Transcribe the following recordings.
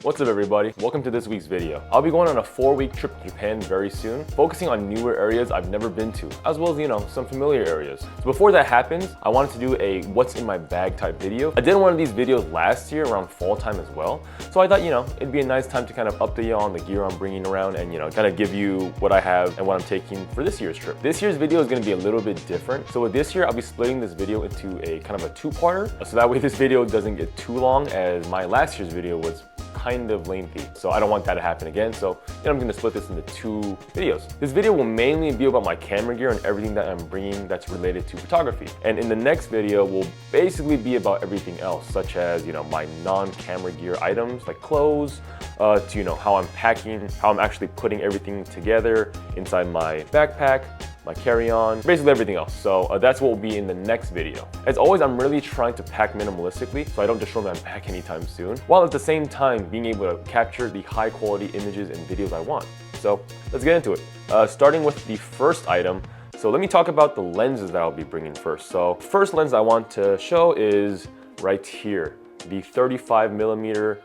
What's up everybody? Welcome to this week's video. I'll be going on a 4-week trip to Japan very soon, focusing on newer areas I've never been to, as well as, some familiar areas. So before that happens, I wanted to do a what's in my bag type video. I did one of these videos last year around fall time as well. So I thought, it'd be a nice time to kind of update you on the gear I'm bringing around and, kind of give you what I have and what I'm taking for this year's trip. This year's video is going to be a little bit different. So with this year, I'll be splitting this video into a kind of a two-parter. So that way this video doesn't get too long, as my last year's video was kind of lengthy. So I don't want that to happen again. So I'm going to split this into 2 videos. This video will mainly be about my camera gear and everything that I'm bringing that's related to photography. And in the next video will basically be about everything else, such as, my non-camera gear items like clothes, to, how I'm packing, how I'm actually putting everything together inside my backpack, my carry-on, basically everything else. So that's what will be in the next video. As always, I'm really trying to pack minimalistically so I don't destroy my bag anytime soon, while at the same time being able to capture the high quality images and videos I want. So let's get into it. Starting with the first item. So let me talk about the lenses that I'll be bringing first. So first lens I want to show is right here, the 35mm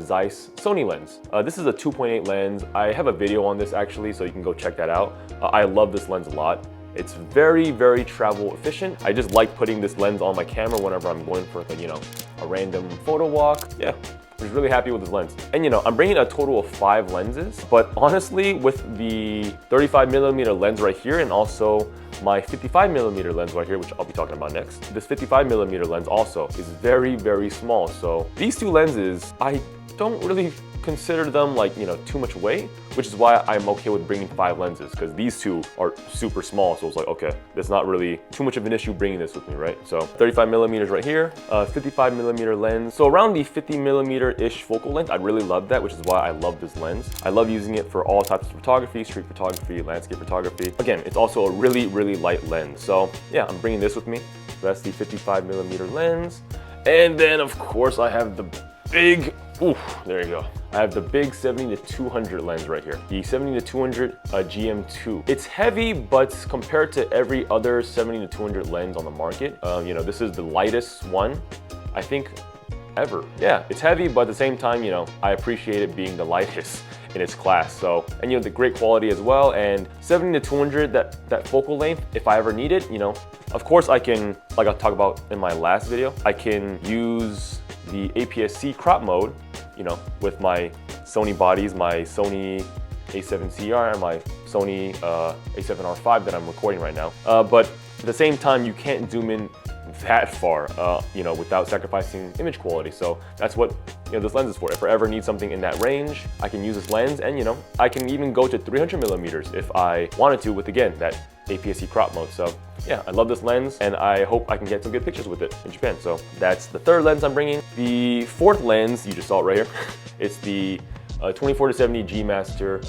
Zeiss Sony lens. This is a 2.8 lens. I have a video on this actually, so you can go check that out. I love this lens a lot. It's very, very travel efficient. I just like putting this lens on my camera whenever I'm going for a random photo walk. Yeah, I'm just really happy with this lens. And I'm bringing a total of 5 lenses, but honestly, with the 35mm lens right here and also my 55mm lens right here, which I'll be talking about next, this 55mm lens also is very, very small. So these 2 lenses, I don't really consider them too much weight, which is why I'm okay with bringing 5 lenses, because these 2 are super small. So it's like, okay, that's not really too much of an issue bringing this with me, right? So 35mm right here, 55mm lens. So around the 50mm-ish focal length, I really love that, which is why I love this lens. I love using it for all types of photography, street photography, landscape photography. Again, it's also a really, really light lens. So yeah, I'm bringing this with me. So that's the 55mm lens. And then of course I have the big, there you go. I have the big 70-200 lens right here, the 70-200 GM2. It's heavy, but compared to every other 70-200 lens on the market, this is the lightest one, I think, ever. Yeah, it's heavy, but at the same time, I appreciate it being the lightest in its class. So, and the great quality as well. And 70-200, that focal length, if I ever need it, of course I can, like I'll talk about in my last video, I can use the APS-C crop mode, with my Sony bodies, my Sony a7CR and my Sony a7R5 that I'm recording right now. But at the same time, you can't zoom in that far, without sacrificing image quality. So that's what this lens is for. If I ever need something in that range, I can use this lens, and I can even go to 300mm if I wanted to with, again, that APS-C crop mode. So yeah, I love this lens, and I hope I can get some good pictures with it in Japan. So that's the 3rd lens I'm bringing. The 4th lens, you just saw it right here. It's the 24-70 G Master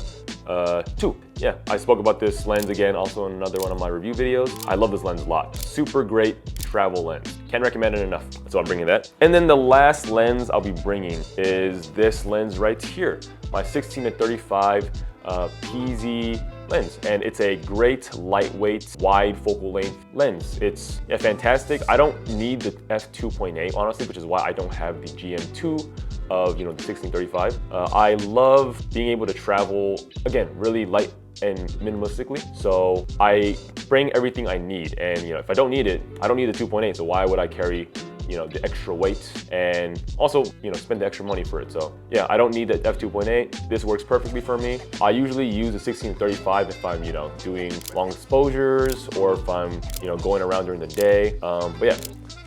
2. Yeah, I spoke about this lens again also in another one of my review videos. I love this lens a lot. Super great travel lens. Can't recommend it enough. So I'm bringing that. And then the last lens I'll be bringing is this lens right here, my 16-35 PZ lens, and it's a great lightweight wide focal length lens. It's fantastic. I don't need the f2.8 honestly, which is why I don't have the GM2 of the 16-35. I love being able to travel, again, really light and minimalistically. So I bring everything I need, and if I don't need it, I don't need the 2.8. So why would I carry the extra weight and also spend the extra money for it? So yeah, I don't need the f2.8. This works perfectly for me. I usually use the 16-35 if I'm doing long exposures, or if I'm going around during the day. But yeah,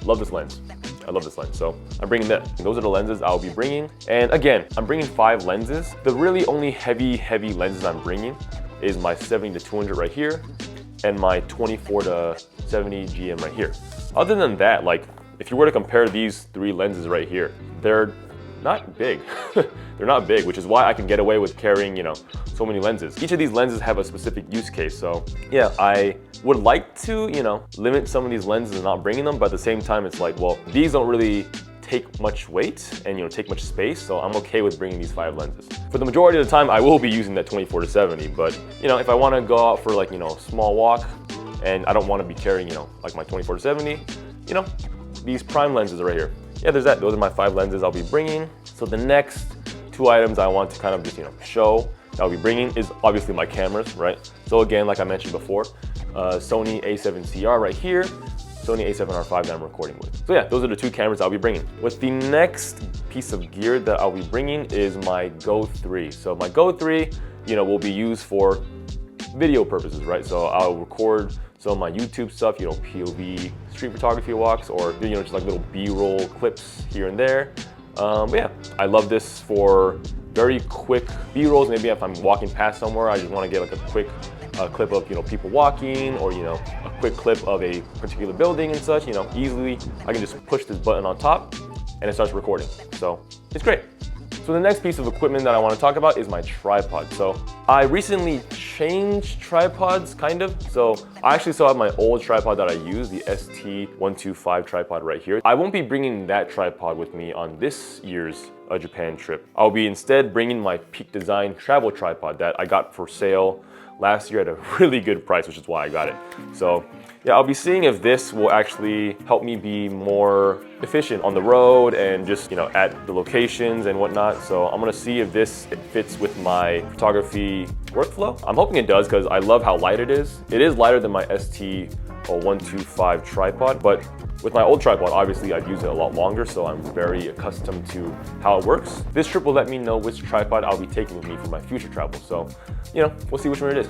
love this lens. I love this lens, so I'm bringing that. And those are the lenses I'll be bringing. And again, I'm bringing 5 lenses. The really only heavy lenses I'm bringing is my 70-200 right here and my 24-70 GM right here. Other than that, if you were to compare these 3 lenses right here, they're not big. They're not big, which is why I can get away with carrying, so many lenses. Each of these lenses have a specific use case. So yeah, I would like to, limit some of these lenses and not bringing them, but at the same time, it's like, well, these don't really take much weight and take much space, so I'm okay with bringing these 5 lenses. For the majority of the time, I will be using that 24-70, but if I want to go out for a small walk and I don't want to be carrying, my 24-70, these prime lenses right here. Yeah, there's that. Those are my 5 lenses I'll be bringing. So the next two items I want to kind of just, show that I'll be bringing is obviously my cameras, right? So again, like I mentioned before, Sony a7CR right here, Sony a7R5 that I'm recording with. So yeah, those are the two cameras I'll be bringing. With the next piece of gear that I'll be bringing is my Go 3. So my Go 3, will be used for video purposes, right? So I'll record some of my YouTube stuff, POV street photography walks, or just like little B-roll clips here and there. But yeah, I love this for very quick B-rolls. Maybe if I'm walking past somewhere, I just want to get like a quick clip of people walking, or a quick clip of a particular building and such. Easily I can just push this button on top and it starts recording. So it's great. So the next piece of equipment that I want to talk about is my tripod. So I recently changed tripods, kind of. So I actually still have my old tripod that I use, the ST125 tripod right here. I won't be bringing that tripod with me on this year's Japan trip. I'll be instead bringing my Peak Design travel tripod that I got for sale last year at a really good price, which is why I got it. So yeah, I'll be seeing if this will actually help me be more efficient on the road and just, at the locations and whatnot. So I'm gonna see if this fits with my photography workflow. I'm hoping it does, because I love how light it is. It is lighter than my ST125 tripod, but with my old tripod, obviously I've used it a lot longer, so I'm very accustomed to how it works. This trip will let me know which tripod I'll be taking with me for my future travel. So, we'll see which one it is.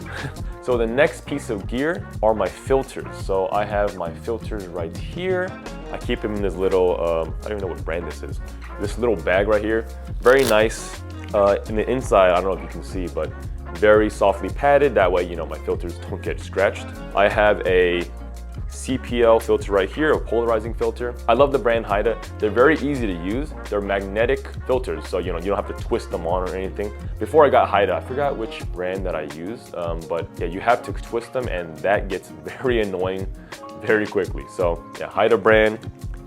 So the next piece of gear are my filters. So I have my filters right here. I keep them in this little, I don't even know what brand this is. This little bag right here. Very nice. In the inside, I don't know if you can see, but very softly padded. That way, my filters don't get scratched. I have a CPL filter right here, a polarizing filter. I love the brand Haida. They're very easy to use. They're magnetic filters, so you don't have to twist them on or anything. Before I got Haida, I forgot which brand that I used, but yeah, you have to twist them, and that gets very annoying very quickly. So yeah, Haida brand.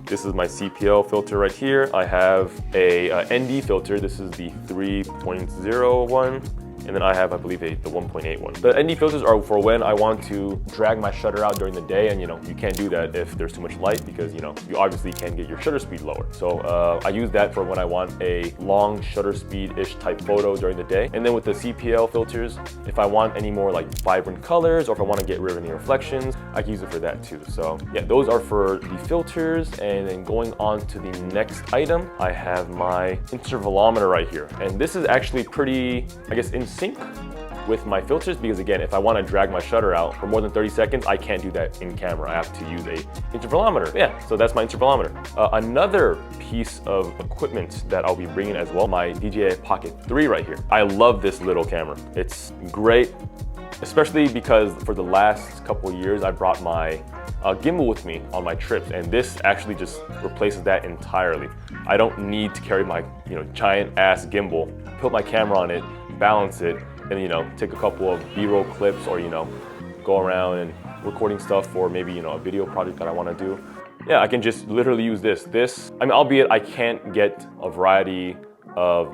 This is my CPL filter right here. I have a ND filter. This is the 3.0 one. And then I have, I believe, the 1.8 one. The ND filters are for when I want to drag my shutter out during the day, and you can't do that if there's too much light, because you obviously can't get your shutter speed lower. So I use that for when I want a long shutter speed-ish type photo during the day. And then with the CPL filters, if I want any more like vibrant colors, or if I want to get rid of any reflections, I can use it for that too. So yeah, those are for the filters. And then going on to the next item, I have my intervalometer right here. And this is actually pretty, I guess, in sync with my filters, because again, if I want to drag my shutter out for more than 30 seconds, I can't do that in camera. I have to use a intervalometer. Yeah, so that's my intervalometer. Another piece of equipment that I'll be bringing as well, my DJI Pocket 3 right here. I love this little camera. It's great, especially because for the last couple of years, I brought my gimbal with me on my trips, and this actually just replaces that entirely. I don't need to carry my giant ass gimbal, put my camera on it, balance it, and take a couple of B-roll clips, or go around and recording stuff for maybe a video project that I want to do. Yeah, I can just literally use this. I mean, albeit I can't get a variety of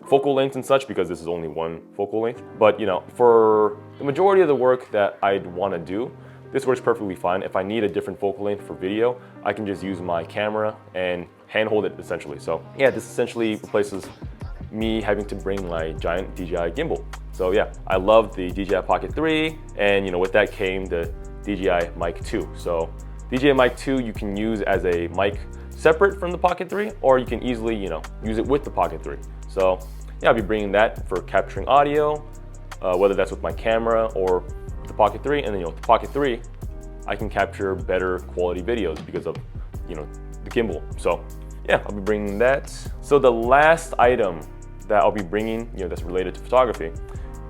focal lengths and such, because this is only one focal length. But for the majority of the work that I'd want to do, this works perfectly fine. If I need a different focal length for video, I can just use my camera and handhold it essentially. So yeah, this essentially replaces me having to bring my giant DJI gimbal. So yeah, I love the DJI Pocket 3, and with that came the DJI Mic 2. So DJI Mic 2 you can use as a mic separate from the Pocket 3, or you can easily use it with the Pocket 3. So yeah, I'll be bringing that for capturing audio, whether that's with my camera or the Pocket 3. And then with the Pocket 3, I can capture better quality videos because of the gimbal. So yeah, I'll be bringing that. So the last item that I'll be bringing, that's related to photography,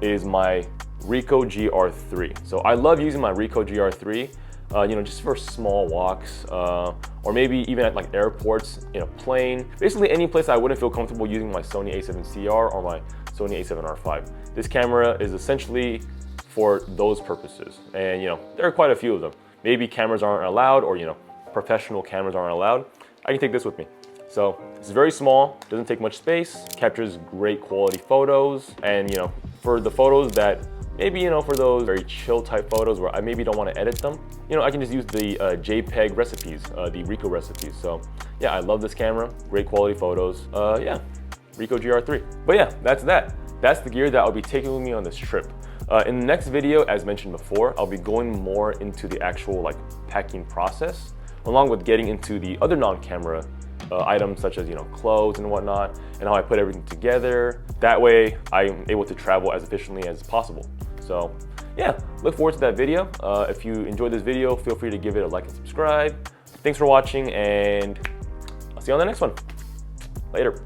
is my Ricoh GR3. So I love using my Ricoh GR3, just for small walks, or maybe even at like airports, in a plane. Basically any place I wouldn't feel comfortable using my Sony a7CR or my Sony a7R5. This camera is essentially for those purposes, and there are quite a few of them. Maybe cameras aren't allowed, or professional cameras aren't allowed. I can take this with me. So it's very small, doesn't take much space, captures great quality photos, and for the photos that maybe for those very chill type photos where I maybe don't want to edit them, I can just use the JPEG recipes, the Ricoh recipes. So yeah, I love this camera, great quality photos. Yeah, Ricoh GR3. But yeah, that's that. That's the gear that I'll be taking with me on this trip. In the next video, as mentioned before, I'll be going more into the actual like packing process, along with getting into the other non-camera items such as clothes and whatnot, and how I put everything together. That way, I'm able to travel as efficiently as possible. So yeah, look forward to that video. If you enjoyed this video, feel free to give it a like and subscribe. Thanks for watching, and I'll see you on the next one. Later.